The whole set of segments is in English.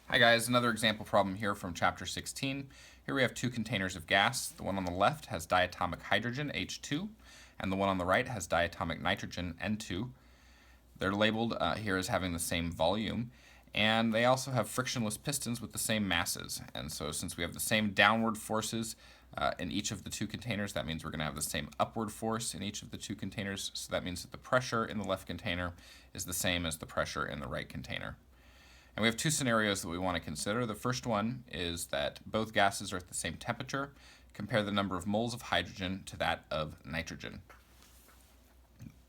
Hi guys, another example problem here from chapter 16. Here we have two containers of gas. The one on the left has diatomic hydrogen, H2, and the one on the right has diatomic nitrogen, N2. They're labeled here as having the same volume, and they also have frictionless pistons with the same masses. And so since we have the same downward forces in each of the two containers, that means we're going to have the same upward force in each of the two containers. So that means that the pressure in the left container is the same as the pressure in the right container. And we have two scenarios that we want to consider. The first one is that both gases are at the same temperature. Compare the number of moles of hydrogen to that of nitrogen.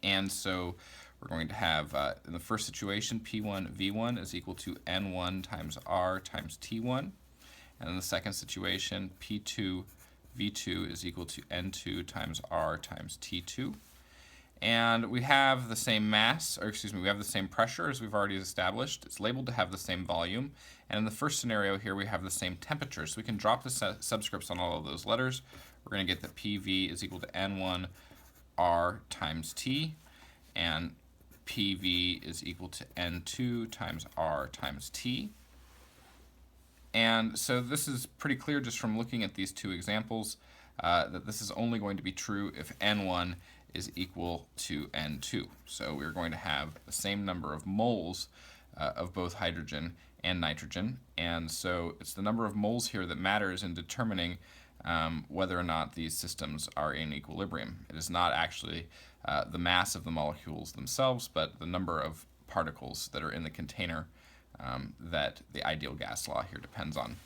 And so we're going to have, in the first situation, P1 V1 is equal to N1 times R times T1. And in the second situation, P2 V2 is equal to N2 times R times T2. And we have the same mass, or excuse me, we have the same pressure as we've already established. It's labeled to have the same volume. And in the first scenario here, we have the same temperature. So we can drop the subscripts on all of those letters. We're going to get that PV is equal to N1 R times T, and PV is equal to N2 times R times T. And so this is pretty clear just from looking at these two examples that this is only going to be true if N1 is equal to N2. So we're going to have the same number of moles of both hydrogen and nitrogen. And so it's the number of moles here that matters in determining whether or not these systems are in equilibrium. It is not actually the mass of the molecules themselves, but the number of particles that are in the container that the ideal gas law here depends on.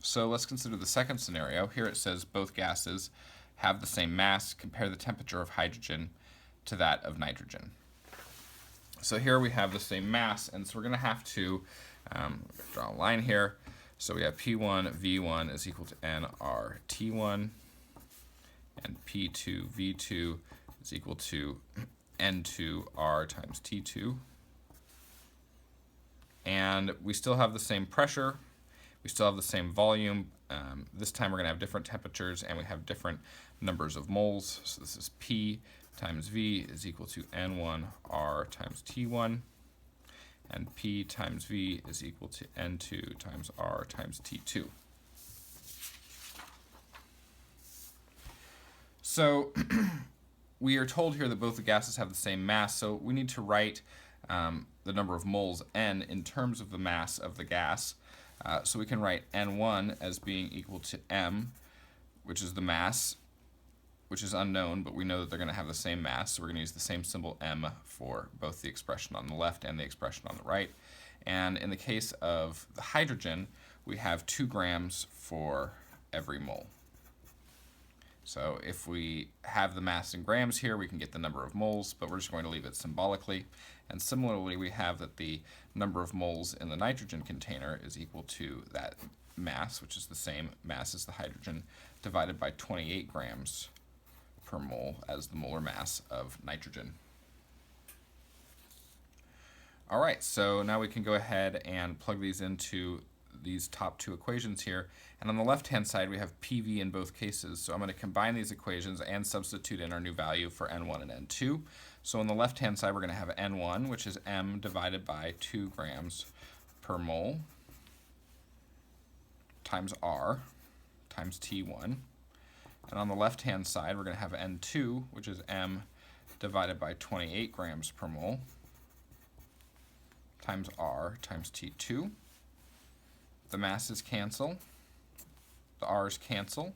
So let's consider the second scenario. Here it says both gases have the same mass. Compare the temperature of hydrogen to that of nitrogen. So here we have the same mass, and so we're going to have to draw a line here. So we have P1 V1 is equal to nRT1, and P2 V2 is equal to N2R times T2. And we still have the same pressure, we still have the same volume. This time we're going to have different temperatures, and we have different numbers of moles. So this is P times V is equal to N1R times T1, and P times V is equal to N2 times R times T2. So we are told here that both the gases have the same mass, so we need to write the number of moles, N, in terms of the mass of the gas. So we can write N1 as being equal to M, which is the mass, which is unknown, but we know that they're going to have the same mass, so we're going to use the same symbol M for both the expression on the left and the expression on the right. And in the case of the hydrogen, we have 2 grams for every mole. So if we have the mass in grams here, we can get the number of moles, but we're just going to leave it symbolically. And similarly, we have that the number of moles in the nitrogen container is equal to that mass, which is the same mass as the hydrogen, divided by 28 grams per mole as the molar mass of nitrogen. All right, so now we can go ahead and plug these into these top 2 equations here. And on the left-hand side, we have PV in both cases. So I'm going to combine these equations and substitute in our new value for N1 and N2. So on the left-hand side, we're going to have N1, which is M divided by 2 grams per mole times R times T1. And on the left-hand side, we're going to have N2, which is M divided by 28 grams per mole times R times T2. The masses cancel, the R's cancel,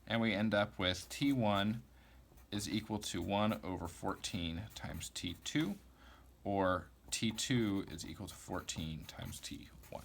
and we end up with T1 is equal to 1 over 14 times T2, or T2 is equal to 14 times T1.